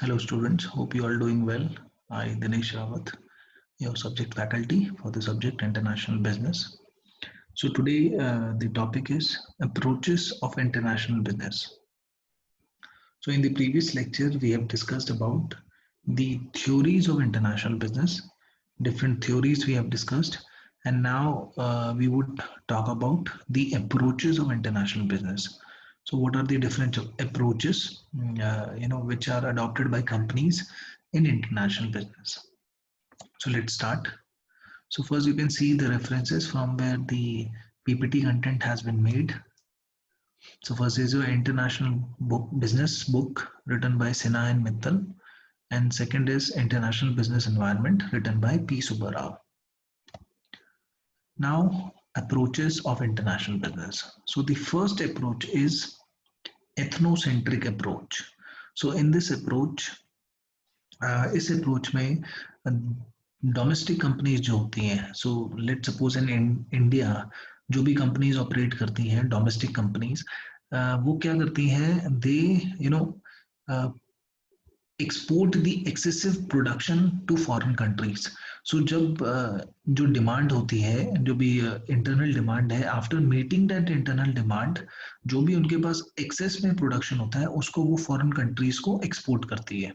Hello students, hope you all doing well. I Dinesh Rawat, your subject faculty for the subject International Business. So today the topic is approaches of international business. So in the previous lecture we have discussed about the theories of international business, different theories we have discussed, and now we would talk about the approaches of international business. So what are the different approaches, which are adopted by companies in international business? So let's start. So first you can see the references from where the PPT content has been made. So first is your international book, business book written by Sinha and Mittal, and second is International Business Environment written by P. Subbarao. Now approaches of international business. So the first approach is ethnocentric approach. So in this approach, इस approach में domestic companies जो होती हैं, so let suppose in India जो भी companies operate करती हैं domestic companies, वो क्या करती हैं, they export the excessive production to foreign countries. So जब जो डिमांड होती है, जो भी इंटरनल डिमांड है, after meeting that internal demand, जो भी उनके पास एक्सेस में प्रोडक्शन होता है उसको वो फॉरेन कंट्रीज को एक्सपोर्ट करती है.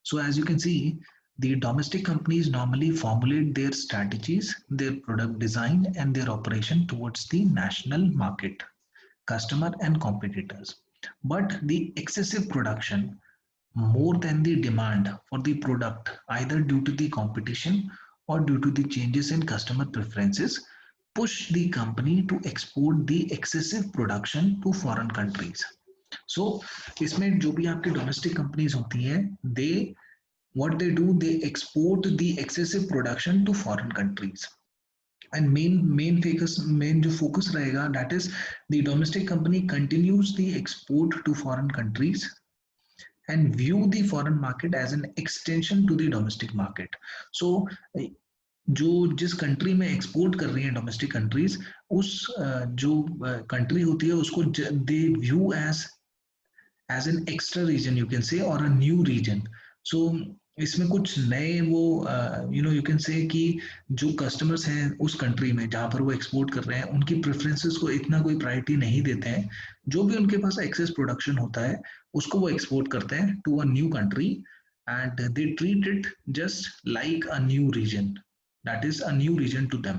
So as you can see, the domestic companies normally formulate their strategies, their product design, and their operation towards the national market, customer, and competitors. But the excessive production, more than the demand for the product, either due to the competition or due to the changes in customer preferences, push the company to export the excessive production to foreign countries. So इसमें जो भी आपकी domestic companies होती हैं, दे what they do, they export the excessive production to foreign countries. And main जो focus रहेगा, that is the domestic company continues the export to foreign countries and view the foreign market as an extension to the domestic market. So जो जिस country में export कर रही है domestic countries, उस जो कंट्री होती है उसको they view as an extra region, you can say, और अ न्यू रीजन. सो इसमें कुछ नए वो यू कैन से कि जो कस्टमर्स हैं उस कंट्री में जहाँ पर वो एक्सपोर्ट कर रहे हैं, उनकी प्रेफरेंसेस को इतना कोई प्रायोरिटी नहीं देते हैं. जो भी उनके पास एक्सेस प्रोडक्शन होता है उसको वो एक्सपोर्ट करते हैं to a new country, and they treat it just like a new region, that is a new region to them.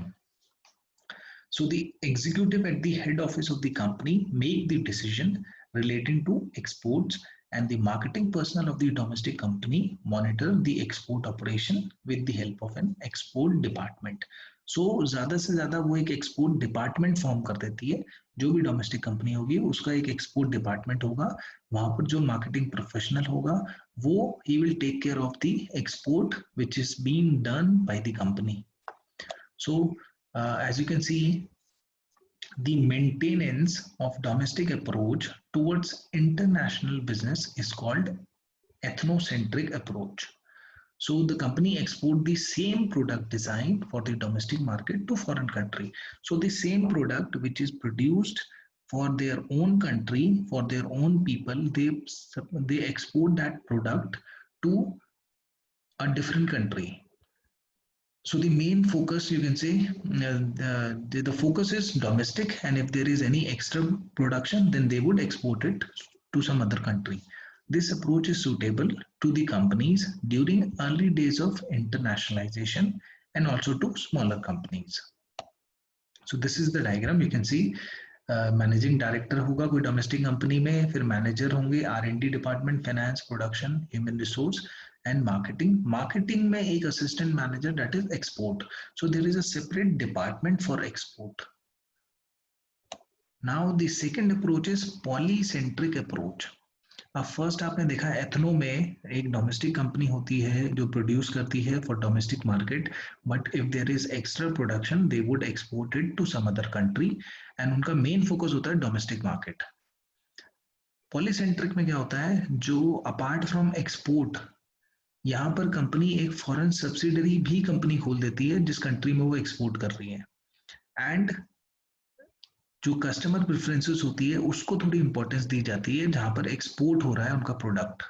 So the executive at the head office of the company make the decision relating to exports, and the marketing personnel of the domestic company monitor the export operation with the help of an export department. So ज़्यादा से ज़्यादा वो एक export department form कर देती है. जो भी डोमेस्टिक कंपनी होगी उसका एक एक्सपोर्ट डिपार्टमेंट होगा. वहां पर जो मार्केटिंग प्रोफेशनल होगा वो ही will take care of the export which is being done by the company. So as you can see, the maintenance of domestic approach towards international business is called ethnocentric approach. So the company export the same product design for the domestic market to foreign country. So the same product which is produced for their own country, for their own people, they export that product to a different country. So the main focus, you can say, the focus is domestic, and if there is any extra production, then they would export it to some other country. This approach is suitable to the companies during early days of internationalization and also to smaller companies. So this is the diagram. You can see managing director होगा कोई domestic company में, फिर manager होंगे, R&D department, finance, production, human resource and marketing में एक assistant manager, that is export. So there is a separate department for export. Now the second approach is polycentric approach. अब first आपने देखा ethno में एक domestic company होती है जो प्रोड्यूस करती है for domestic market, but if there is extra production they would export it to some other country, and उनका मेन फोकस होता है डोमेस्टिक मार्केट. पॉलीसेंट्रिक में क्या होता है, जो अपार्ट फ्रॉम एक्सपोर्ट, यहाँ पर कंपनी एक फॉरेन सब्सिडरी भी कंपनी खोल देती है जिस कंट्री में वो एक्सपोर्ट कर रही है, एंड जो कस्टमर प्रेफरेंसेस होती है उसको थोड़ी इंपॉर्टेंस दी जाती है जहां पर एक्सपोर्ट हो रहा है उनका product.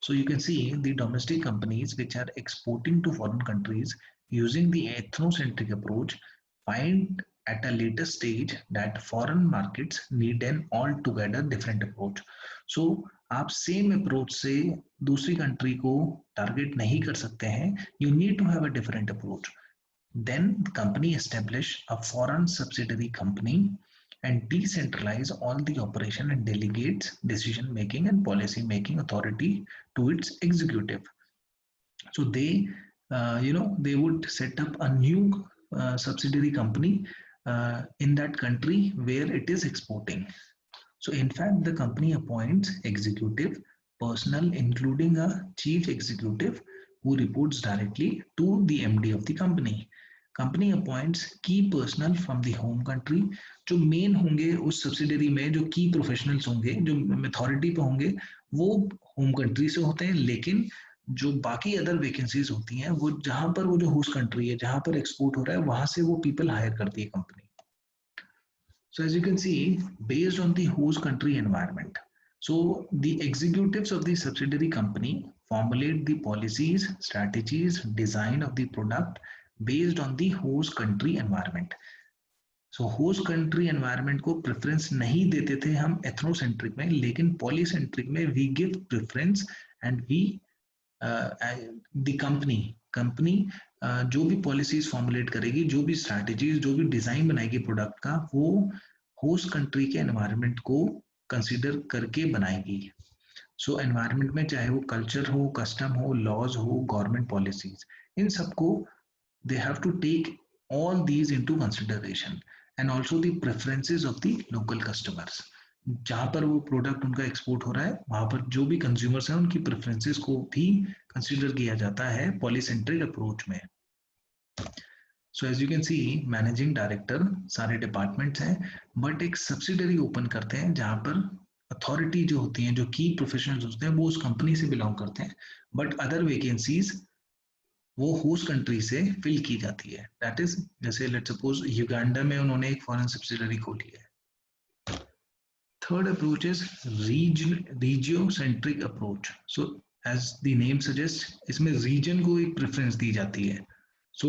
So you can see the domestic companies which are exporting to foreign countries using the ethnocentric approach find at a later stage that foreign markets need an altogether different approach. So आप same approach से दूसरी country को target नहीं कर सकते हैं. You need to have a different approach. Then the company establish a foreign subsidiary company and decentralize all the operation and delegates decision making and policy making authority to its executive. So they would set up a new subsidiary company in that country where it is exporting. So in fact, the company appoints executive personnel, including a chief executive who reports directly to the MD of the company. Company appoints की personnel from the home country. जो main होंगे उस subsidiary में, जो की professionals होंगे, जो authority पे होंगे, वो होम कंट्री से होते हैं. लेकिन जो बाकी अदर वैकेंसीज होती हैं वो जहां पर वो जो होस्ट कंट्री है, जहां पर एक्सपोर्ट हो रहा है, वहां से वो पीपल हायर करती है company. So as you can see, based on the host country environment, so the executives of the subsidiary company formulate the policies, strategies, design of the product based on the host country environment. So host country environment को preference नहीं देते थे हम ethnocentric में, लेकिन polycentric में we give preference and we the company जो भी पॉलिसीज फॉर्मुलेट करेगी, जो भी स्ट्रैटेजीज, जो भी डिजाइन बनाएगी प्रोडक्ट का, वो होस्ट कंट्री के एनवायरनमेंट को कंसीडर करके बनाएगी. सो एनवायरनमेंट में चाहे वो कल्चर हो, कस्टम हो, लॉज हो, गवर्नमेंट पॉलिसीज, इन सबको they have to take all these into consideration and also the preferences of the local customers. जहां पर वो प्रोडक्ट उनका एक्सपोर्ट हो रहा है, वहां पर जो भी कंज्यूमर्स हैं उनकी प्रेफरेंसेस को भी कंसीडर किया जाता है पॉलीसेंट्रिक अप्रोच में. So as you can see, managing director सारे डिपार्टमेंट्स हैं, बट एक सब्सिडरी ओपन करते हैं जहां पर अथॉरिटी जो होती है, जो की प्रोफेशनल्स होते हैं, वो उस कंपनी से बिलोंग करते हैं, बट अदर वैकेंसीज वो होस्ट कंट्री से फिल की जाती है. दैट इज, जैसे लेट्स सपोज युगांडा में उन्होंने एक फॉरेन सब्सिडरी खोली है. Third approach is regiocentric approach. So as the name suggest, इसमें रीजन को एक प्रेफरेंस दी जाती है. सो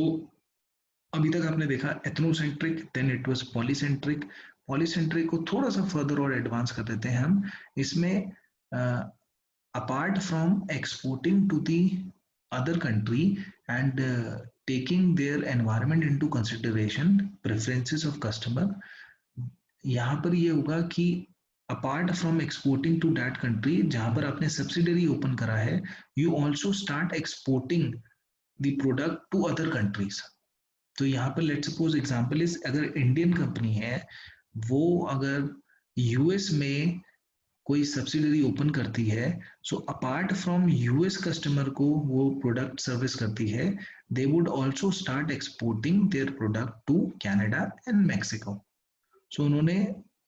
अभी तक आपने देखा ethnocentric, then it was polycentric. Polycentric को थोड़ा सा फर्दर और एडवांस कर देते हैं हम. इसमें apart from exporting to the other country and taking their environment into consideration, preferences of customer, यहाँ पर ये होगा कि apart from exporting to that country जहाँ पर आपने subsidiary open करा है, you also start exporting the product to other countries. तो यहाँ पर let's suppose example is, अगर इंडियन कंपनी है, वो अगर यूएस में कोई सब्सिडरी ओपन करती है, so apart from US customer को वो प्रोडक्ट सर्विस करती है, they would also start exporting their product to Canada and Mexico. So उन्होंने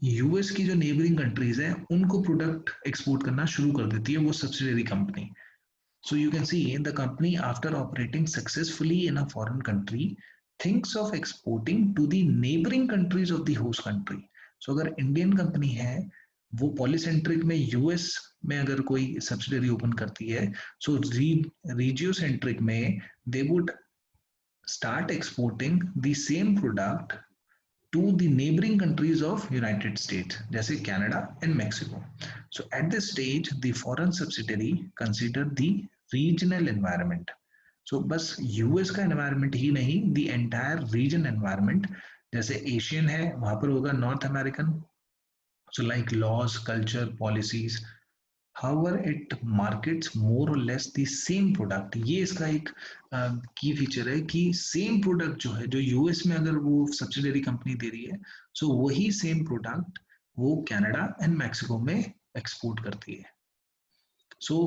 यूएस की जो नेबरिंग कंट्रीज है उनको प्रोडक्ट एक्सपोर्ट करना शुरू कर देती है वो subsidiary company. So you can see the company after operating successfully in a foreign country thinks of exporting to the neighbouring countries of the host country. So अगर Indian company है, वो polycentric में यूएस में अगर कोई subsidiary open करती है, so regiocentric में they would start exporting the same product to the neighbouring countries of United States, जैसे Canada and Mexico. So at this stage the foreign subsidiary consider the regional environment. So बस US का environment ही नहीं, the entire region environment. जैसे Asian है, वहां पर होगा North American, so like laws, culture, policies, however it markets more or less the same product. ये इसका एक की फीचर है कि सेम प्रोडक्ट जो है, जो यूएस में अगर वो सब्सिडरी कंपनी दे रही है, सो वही सेम प्रोडक्ट वो कनाडा एंड मैक्सिको में एक्सपोर्ट करती है. So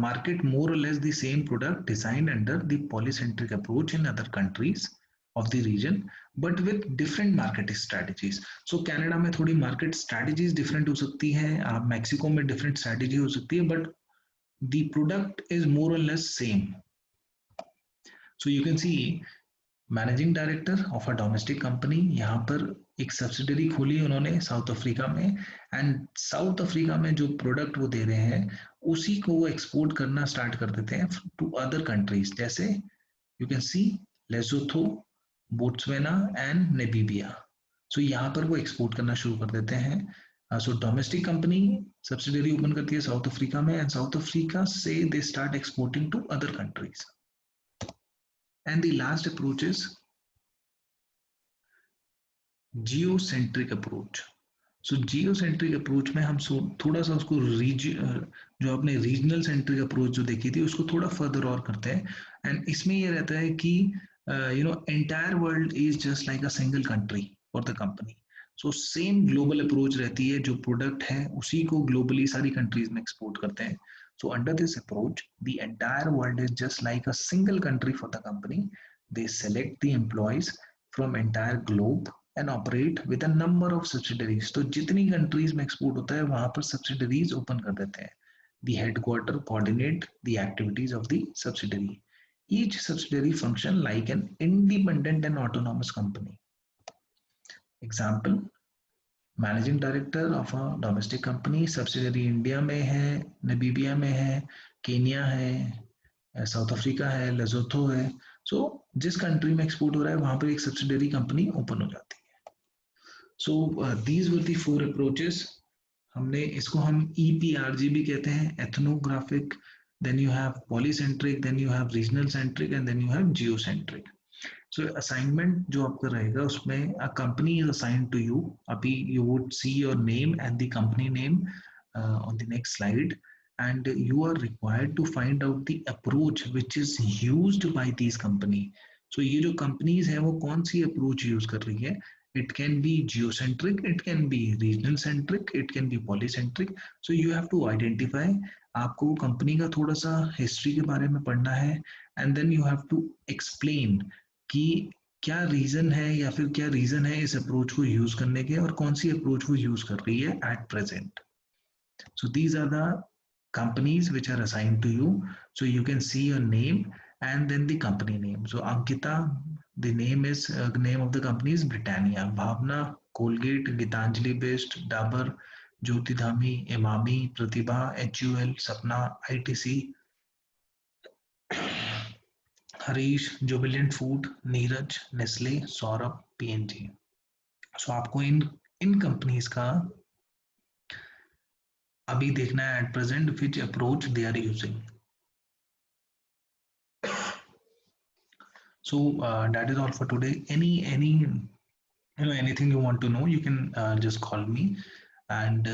market more or less the same product designed under the polycentric approach in other countries of the region, but with different market strategies. So Canada में थोड़ी market strategies different हो सकती हैं, Mexico में different strategy हो सकती है, but the product is more or less same. So you can see managing director of a domestic company, यहाँ पर एक सब्सिडरी खोली उन्होंने साउथ अफ्रीका में, एंड साउथ अफ्रीका में जो प्रोडक्ट वो दे रहे हैं उसी को वो एक्सपोर्ट करना स्टार्ट कर देते हैं टू अदर कंट्रीज, जैसे you can see Lesotho, Botswana and Namibia. So यहाँ पर वो एक्सपोर्ट करना शुरू कर देते हैं। So domestic company subsidiary open करती है साउथ अफ्रीका में, एंड साउथ अफ्रीका से they start exporting to other countries. And the last approach is geocentric approach. So geocentric approach में हम थोड़ा सा उसको जो आपने रीजनल सेंट्रिक अप्रोच जो देखी थी उसको थोड़ा फर्दर और करते हैं, एंड इसमें ये रहता है कि entire world is just like a single country for the company. So same global approach रहती है, जो प्रोडक्ट है उसी को ग्लोबली सारी कंट्रीज में एक्सपोर्ट करते हैं। So under this approach the entire world is just like a single country for the company. They select the employees from entire globe and operate with a number of subsidiaries. तो जितनी countries में export होता है वहां पर subsidiaries open कर देते हैं। The headquarter coordinate the activities of the subsidiary. Each subsidiary function like an independent and autonomous company. Example, managing director of a domestic company, subsidiary India में है, नमीबिया में है, केनिया है, साउथ अफ्रीका है, Lesotho है। सो जिस country में export हो रहा है वहां पर एक सब्सिडरी कंपनी ओपन हो जाती है। So these were the 4 approaches. हमने इसको हम EPRG भी कहते हैं, ethnographic, then you have polycentric, then you have regional centric, and then you have geocentric. So assignment जो आपका रहेगा उसमें a company is assigned to you. अभी you would see your name and the company name on the next slide, and you are required to find out the approach which is used by these company. So ये जो companies है वो कौन सी approach use कर रही है? It can be geocentric, it can be regional centric, it can be polycentric. So you have to identify, आपको company का थोड़ा सा हिस्ट्री के बारे में पढ़ना है, and then you have to explain कि क्या रीजन है या फिर क्या रीजन है इस अप्रोच को यूज करने के, और कौन सी अप्रोच वो यूज कर रही है at present. So these are the companies which are assigned to you. So you can see your name and then the company name. So Ankita, the name is name of the company is Britannia. Bhavna, Colgate, Gitanjali Best, Dabur, Jyoti Dhami, Emami, Pratibha, HUL, Sapna, ITC, Harish, Jubilant food, Neeraj, Nestle, Saurabh, PNG। So आपको इन companies का अभी देखना है at present which approach they are using. So that is all for today. Any anything you want to know, you can just call me, and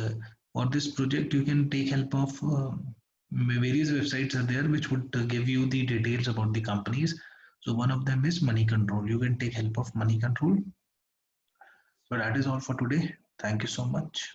for this project you can take help of various websites are there which would give you the details about the companies. So one of them is Money Control. You can take help of Money Control. So that is all for today. Thank you so much.